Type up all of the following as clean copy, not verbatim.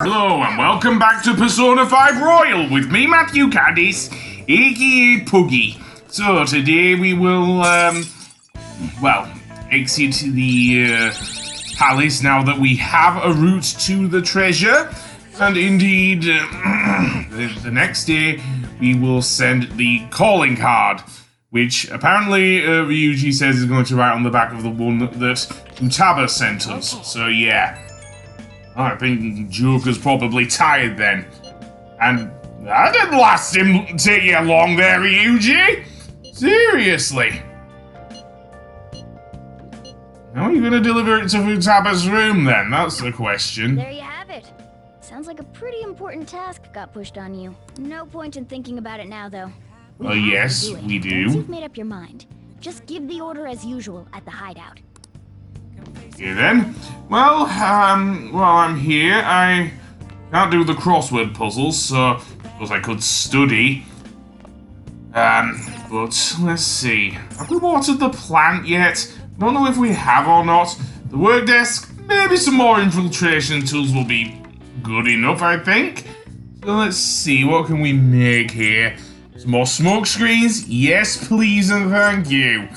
Hello and welcome back to Persona 5 Royal with me, Matthew Caddis, aka Puggy. So today we will, exit the palace now that we have a route to the treasure. And indeed, the next day we will send the calling card, which apparently Ryuji says is going to write on the back of the one that Futaba sent us. So yeah. I think Joker's probably tired then. And that didn't take you long there, Ryuji! Seriously! How are you gonna deliver it to Futaba's room then? That's the question. There you have it. Sounds like a pretty important task got pushed on you. No point in thinking about it now, though. Yes, we do. Once you've made up your mind, just give the order as usual at the hideout. Okay then. Well, while I'm here, I can't do the crossword puzzles, so I suppose I could study. But let's see. Have we watered the plant yet? I don't know if we have or not. The work desk, maybe some more infiltration tools will be good enough, I think. So let's see, what can we make here? Some more smoke screens? Yes, please and thank you.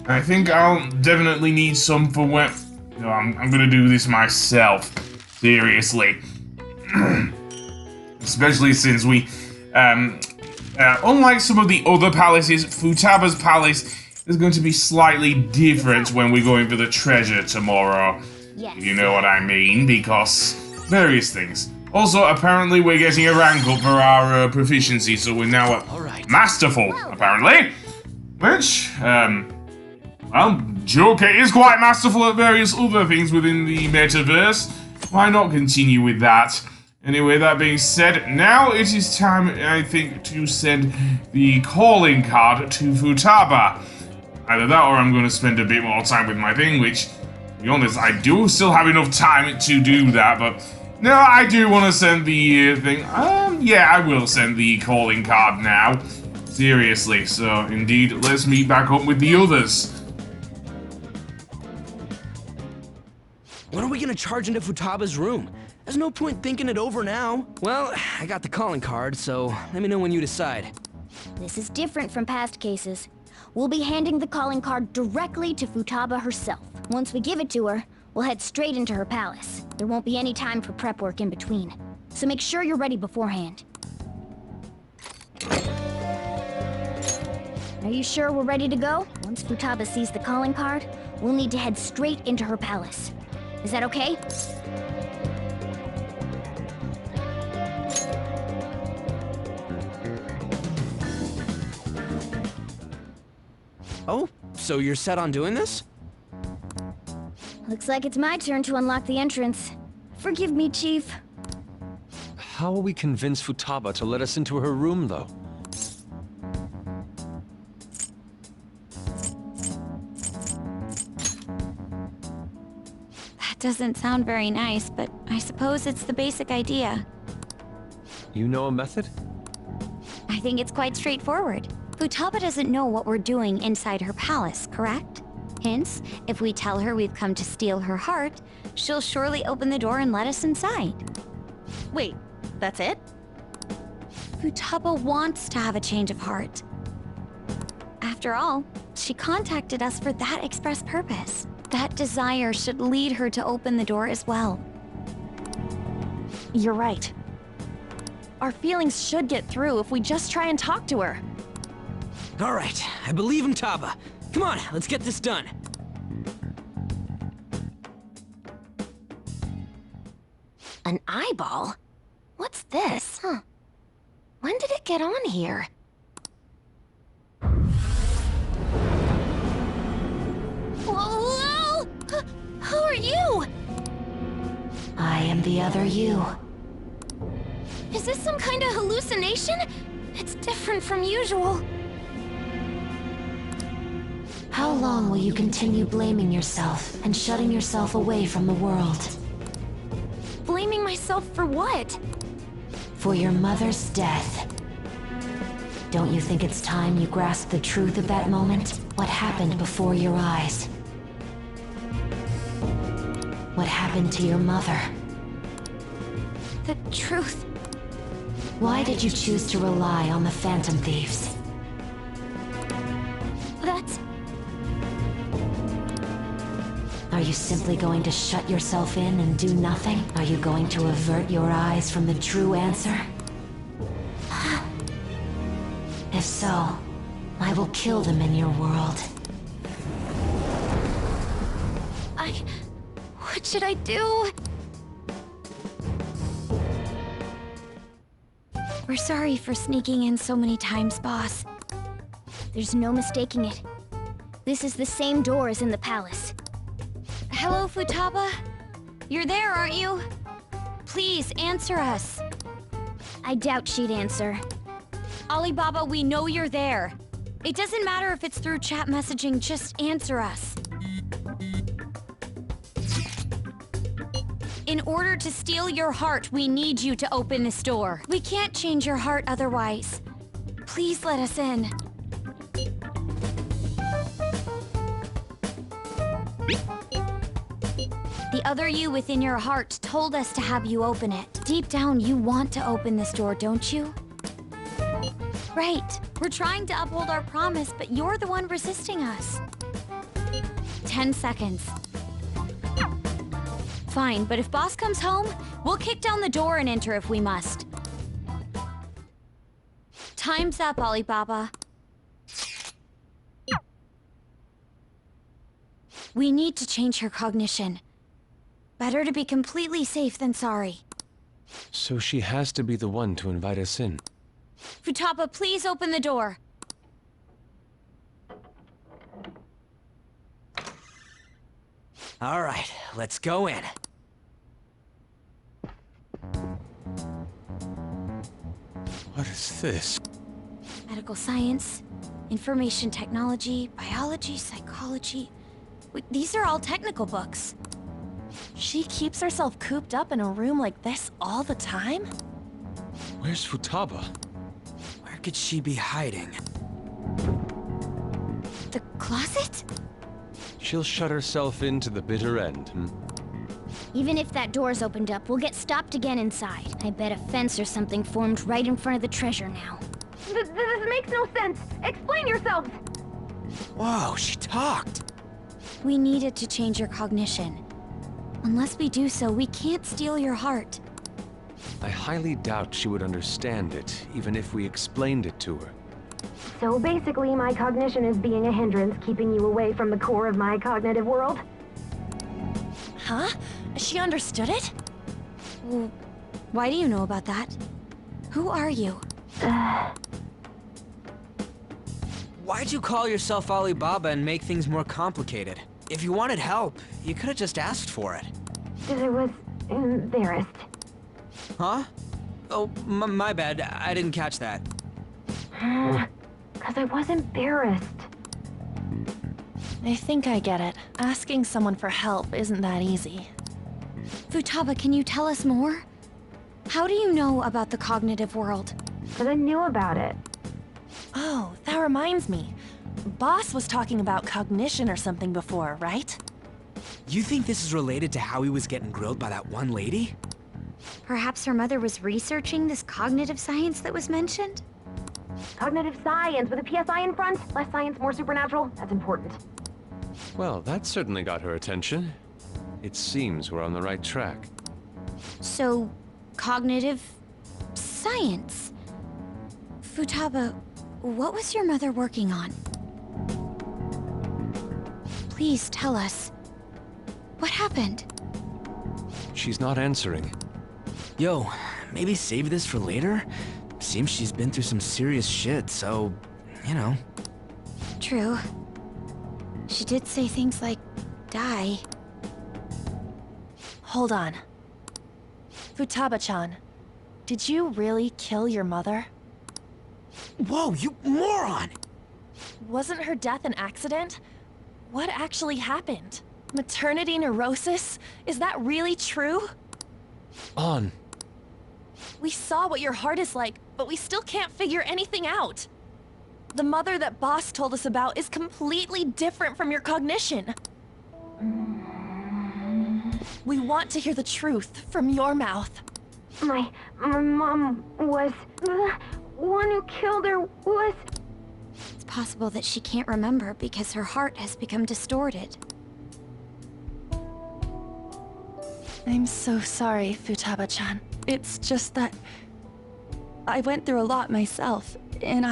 I think I'll definitely need some for when... No, I'm gonna do this myself. Seriously. Especially since we, unlike some of the other palaces, Futaba's palace is going to be slightly different when we go in for the treasure tomorrow. Yes. If you know what I mean, because various things. Also, apparently we're getting a rank up for our proficiency, so we're now at Masterful, apparently. Which, well, Joker is quite masterful at various other things within the metaverse. Why not continue with that? Anyway, that being said, now it is time, I think, to send the calling card to Futaba. Either that or I'm going to spend a bit more time with my thing, which, to be honest, I do still have enough time to do that, but no, I do want to send the thing. Yeah, I will send the calling card now. Seriously, so indeed, let's meet back up with the others. When are we gonna charge into Futaba's room? There's no point thinking it over now. Well, I got the calling card, so let me know when you decide. This is different from past cases. We'll be handing the calling card directly to Futaba herself. Once we give it to her, we'll head straight into her palace. There won't be any time for prep work in between. So make sure you're ready beforehand. Are you sure we're ready to go? Once Futaba sees the calling card, we'll need to head straight into her palace. Is that okay? Oh, so you're set on doing this? Looks like it's my turn to unlock the entrance. Forgive me, Chief. How will we convince Futaba to let us into her room, though? Doesn't sound very nice, but I suppose it's the basic idea. You know a method? I think it's quite straightforward. Futaba doesn't know what we're doing inside her palace, correct? Hence, if we tell her we've come to steal her heart, she'll surely open the door and let us inside. Wait, that's it? Futaba wants to have a change of heart. After all, she contacted us for that express purpose. That desire should lead her to open the door as well. You're right. Our feelings should get through if we just try and talk to her. All right, I believe in Taba. Come on, let's get this done. An eyeball? What's this? Huh. When did it get on here? Whoa! Who are you? I am the other you. Is this some kind of hallucination? It's different from usual. How long will you continue blaming yourself and shutting yourself away from the world? Blaming myself for what? For your mother's death. Don't you think it's time you grasp the truth of that moment? What happened before your eyes? What happened to your mother? The truth. Why did you choose to rely on the Phantom Thieves? That's... Are you simply going to shut yourself in and do nothing? Are you going to avert your eyes from the true answer? If so, I will kill them in your world. What should I do? We're sorry for sneaking in so many times, boss. There's no mistaking it. This is the same door as in the palace. Hello, Futaba? You're there, aren't you? Please, answer us. I doubt she'd answer. Alibaba, we know you're there. It doesn't matter if it's through chat messaging, just answer us. In order to steal your heart, we need you to open this door. We can't change your heart otherwise. Please let us in. The other you within your heart told us to have you open it. Deep down, you want to open this door, don't you? Right. We're trying to uphold our promise, but you're the one resisting us. 10 seconds. Fine, but if boss comes home, we'll kick down the door and enter if we must. Time's up, Alibaba. We need to change her cognition. Better to be completely safe than sorry. So she has to be the one to invite us in. Futaba, please open the door. All right, let's go in. What is this? Medical science, information technology, biology, psychology. These are all technical books. She keeps herself cooped up in a room like this all the time? Where's Futaba? Where could she be hiding? The closet? She'll shut herself into the bitter end, Even if that door's opened up, we'll get stopped again inside. I bet a fence or something formed right in front of the treasure now. This makes no sense! Explain yourselves! Whoa, she talked! We needed to change your cognition. Unless we do so, we can't steal your heart. I highly doubt she would understand it, even if we explained it to her. So basically, my cognition is being a hindrance, keeping you away from the core of my cognitive world? Huh? She understood it? Well, why do you know about that? Who are you? Why'd you call yourself Alibaba and make things more complicated? If you wanted help, you could have just asked for it. I was embarrassed. Huh? Oh, my bad. I didn't catch that. Because I was embarrassed. I think I get it. Asking someone for help isn't that easy. Futaba, can you tell us more? How do you know about the cognitive world? Because I knew about it. Oh, that reminds me. Boss was talking about cognition or something before, right? You think this is related to how he was getting grilled by that one lady? Perhaps her mother was researching this cognitive science that was mentioned? Cognitive science with a PSI in front. Less science, more supernatural. That's important. Well, that certainly got her attention. It seems we're on the right track. So, cognitive science. Futaba, what was your mother working on? Please tell us. What happened? She's not answering. Yo, maybe save this for later? Seems she's been through some serious shit, so, you know. True. She did say things like, die. Hold on. Futaba-chan, did you really kill your mother? Whoa, you moron! Wasn't her death an accident? What actually happened? Maternity neurosis? Is that really true? On. We saw what your heart is like, but we still can't figure anything out. The mother that Boss told us about is completely different from your cognition. We want to hear the truth from your mouth. My mom was... The one who killed her was... It's possible that she can't remember because her heart has become distorted. I'm so sorry, Futaba-chan. It's just that... I went through a lot myself, and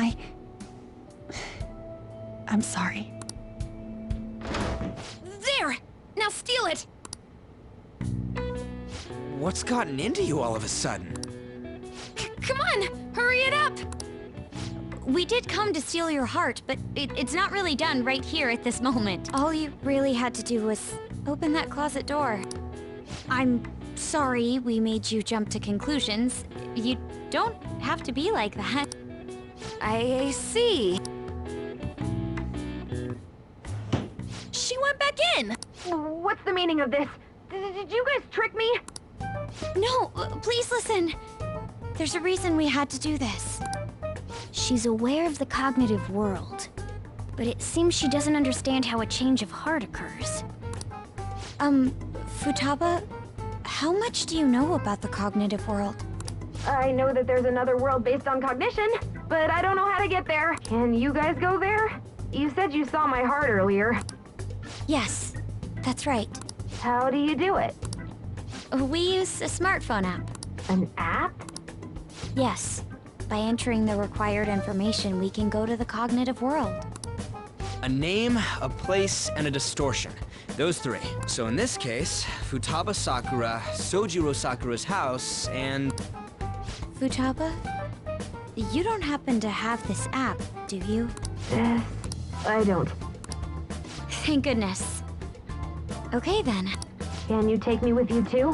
I'm sorry. There! Now steal it! What's gotten into you all of a sudden? Come on! Hurry it up! We did come to steal your heart, but it's not really done right here at this moment. All you really had to do was open that closet door. I'm sorry we made you jump to conclusions. You don't have to be like that. I see. She went back in! What's the meaning of this? Did you guys trick me? No, please listen. There's a reason we had to do this. She's aware of the cognitive world, but it seems she doesn't understand how a change of heart occurs. Futaba, how much do you know about the cognitive world? I know that there's another world based on cognition, but I don't know how to get there. Can you guys go there? You said you saw my heart earlier. Yes, that's right. How do you do it? We use a smartphone app. An app? Yes. By entering the required information, we can go to the cognitive world. A name, a place, and a distortion. Those three. So in this case, Futaba Sakura, Sojiro Sakura's house, and... Futaba? You don't happen to have this app, do you? I don't. Thank goodness. Okay then. Can you take me with you too?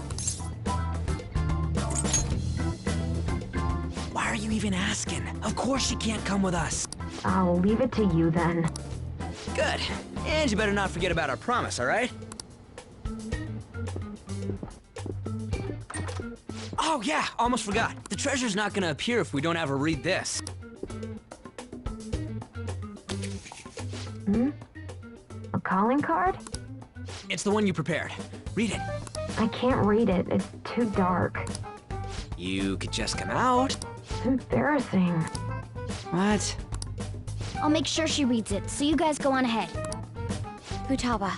Why are you even asking? Of course she can't come with us. I'll leave it to you then. Good. And you better not forget about our promise, all right? Oh yeah, almost forgot. The treasure's not gonna appear if we don't have her read this. A calling card? It's the one you prepared. Read it. I can't read it. It's too dark. You could just come out. It's embarrassing. What? I'll make sure she reads it, so you guys go on ahead. Futaba,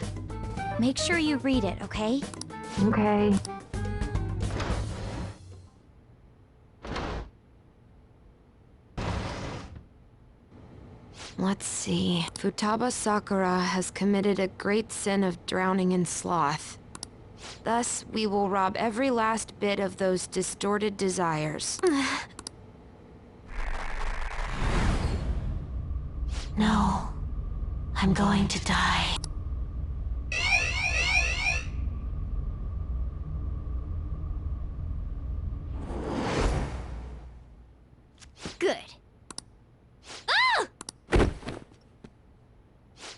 make sure you read it, okay? Okay. Let's see. Futaba Sakura has committed a great sin of drowning in sloth. Thus, we will rob every last bit of those distorted desires. No. I'm going to die. Good.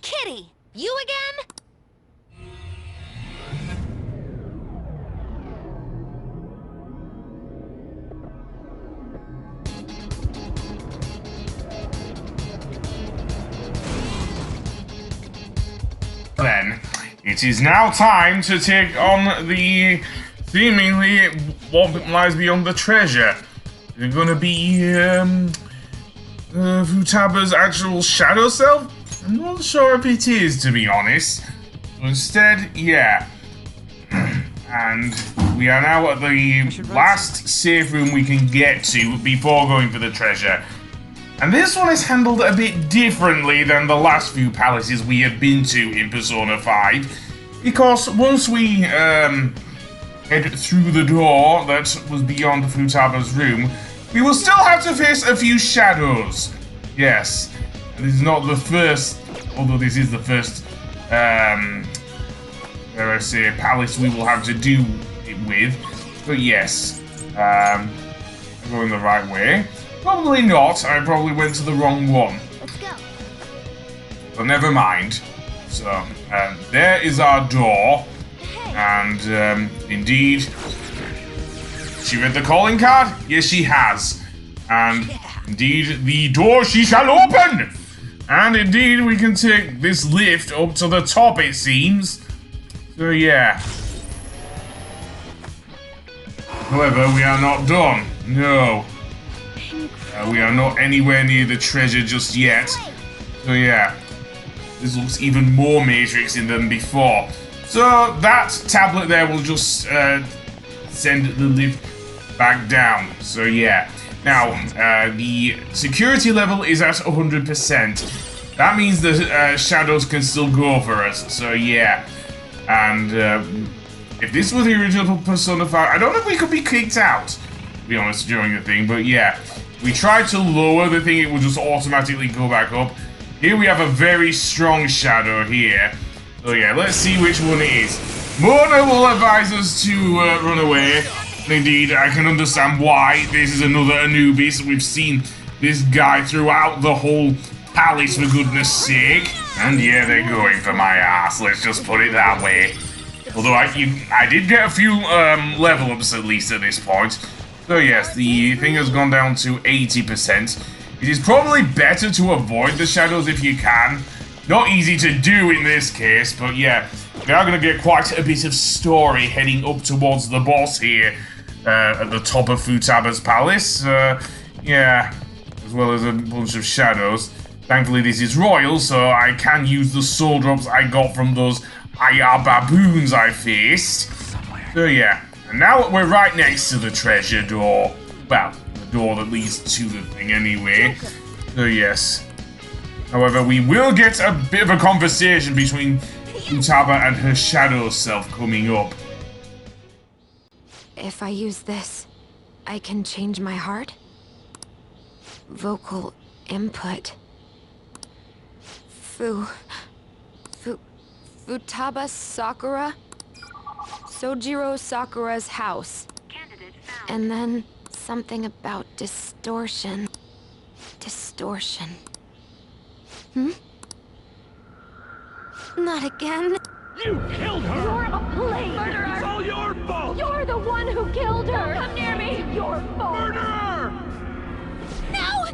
Kitty, you again? Then, it is now time to take on the seemingly what lies beyond the treasure. Is it gonna be Futaba's actual shadow self? I'm not sure if it is, to be honest. Instead, yeah. And we are now at the last safe room we can get to before going for the treasure. And this one is handled a bit differently than the last few palaces we have been to in Persona 5. Because once we head through the door that was beyond Futaba's room, we will still have to face a few shadows. Yes. And this is not the first, although this is the first, palace we will have to do it with. But yes, I'm going the right way. Probably not, I probably went to the wrong one. Let's go. But never mind. So, there is our door. And, indeed, she read the calling card? Yes, she has. And, indeed, the door she shall open! And indeed, we can take this lift up to the top, it seems. So, yeah. However, we are not done. No. We are not anywhere near the treasure just yet. So yeah, this looks even more Matrixing than before. So that tablet there will just send the lift back down. So yeah. Now, the security level is at 100%. That means the shadows can still go for us. So yeah. And if this were the original Persona 5, I don't know if we could be kicked out, to be honest, during the thing. But yeah, we tried to lower the thing, it will just automatically go back up. Here we have a very strong shadow here. So yeah, let's see which one it is. Mona will advise us to run away. Indeed, I can understand why. This is another Anubis. We've seen this guy throughout the whole palace, for goodness sake. And yeah, they're going for my ass, let's just put it that way. Although I did get a few level ups at least at this point. So yes, the thing has gone down to 80%. It is probably better to avoid the shadows if you can. Not easy to do in this case, but yeah. We are going to get quite a bit of story heading up towards the boss here. At the top of Futaba's palace. Yeah. As well as a bunch of shadows. Thankfully this is royal, so I can use the soul drops I got from those IR baboons I faced. So yeah. And now we're right next to the treasure door. Well, the door that leads to the thing anyway. So yes. However, we will get a bit of a conversation between Futaba and her shadow self coming up. If I use this, I can change my heart? Vocal input. Futaba Sakura? Sojiro Sakura's house. And then something about distortion. Distortion. Not again. You killed her! You're a plague! Murderer! It's all your fault! You're the one who killed her! Don't come near me! Your fault! Murderer! No!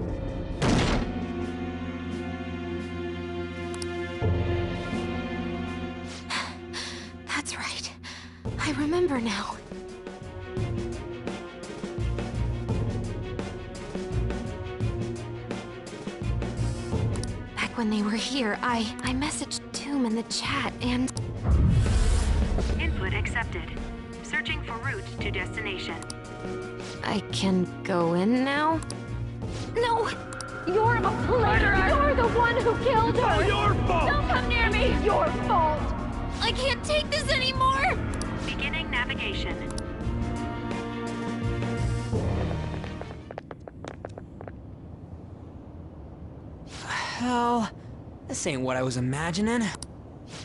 That's right. I remember now. Back when they were here, I messaged Tomb in the chat and... Input accepted. Searching for route to destination. I can go in now? No! You're a plague! You're the one who killed her! All your fault! Don't come near me! Your fault! I can't take this anymore! Beginning navigation. Hell, this ain't what I was imagining.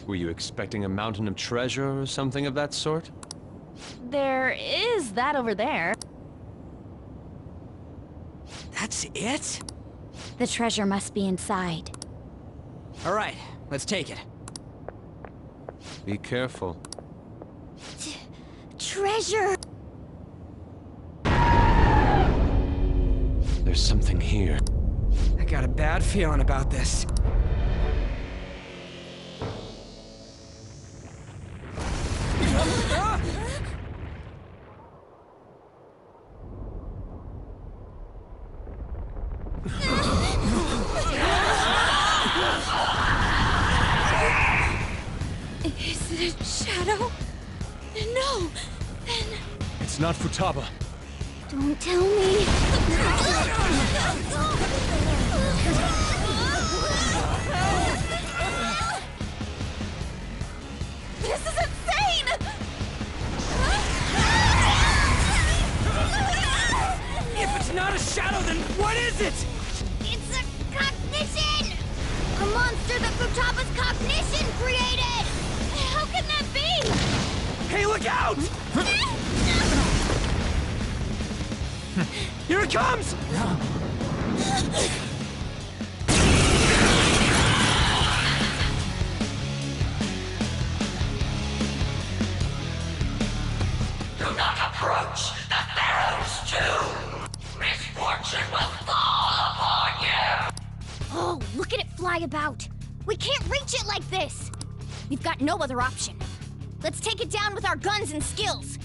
Were you expecting a mountain of treasure or something of that sort? There is that over there. That's it? The treasure must be inside. All right, let's take it. Be careful. Treasure! There's something here. I got a bad feeling about this. Is it a shadow? No, then... It's not Futaba. Don't tell me. This is insane! If it's not a shadow, then what is it? It's a cognition! A monster that Futaba's cognition created! How can that be? Hey, look out! Here it comes! Do not approach the Pharaoh's tomb. Misfortune will fall upon you. Oh, look at it fly about! We can't reach it like this! We've got no other option. Let's take it down with our guns and skills.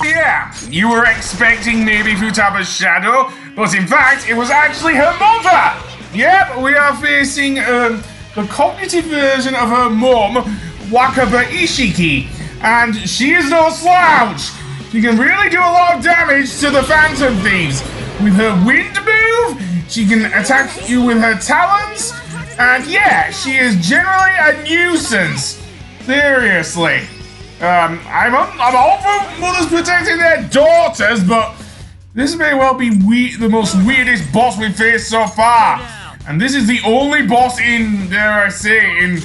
Yeah, you were expecting maybe Futaba's shadow, but in fact, it was actually her mother! Yep, we are facing the cognitive version of her mum, Wakaba Isshiki, and she is no slouch! She can really do a lot of damage to the Phantom Thieves. With her wind move, she can attack you with her talons, and yeah, she is generally a nuisance. Seriously. I'm all for mothers protecting their daughters, but this may well be the most weirdest boss we've faced so far. And this is the only boss in, dare I say, in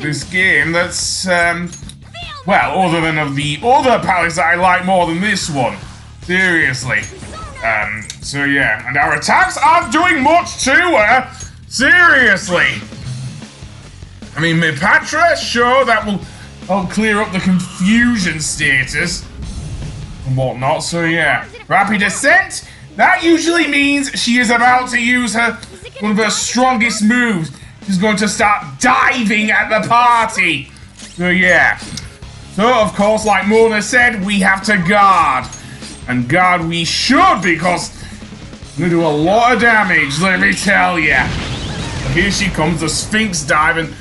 this game that's, well, other than of the other palace that I like more than this one. Seriously. So yeah, and our attacks aren't doing much to her. Seriously. I mean, Mepatra, sure, that will help clear up the confusion status and whatnot, so yeah. Rapid Ascent, that usually means she is about to use one of her strongest moves. She's going to start diving at the party. So yeah. So, of course, like Mona said, we have to guard. And guard we should, because we're going to do a lot of damage, let me tell ya. Here she comes, the Sphinx diving.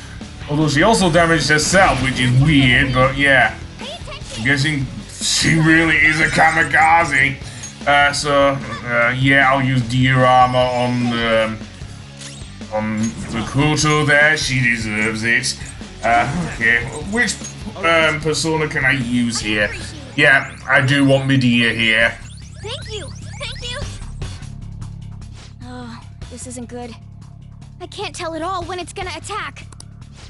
Although she also damaged herself, which is weird, but yeah. I'm guessing she really is a kamikaze. Yeah, I'll use deer armor on the Koto there. She deserves it. Okay, which persona can I use here? Yeah, I do want Medea here. Thank you! Thank you! Oh, this isn't good. I can't tell at all when it's gonna attack.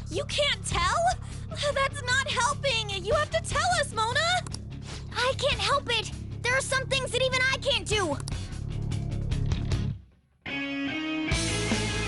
You can't tell? That's not helping! You have to tell us, Mona! I can't help it! There are some things that even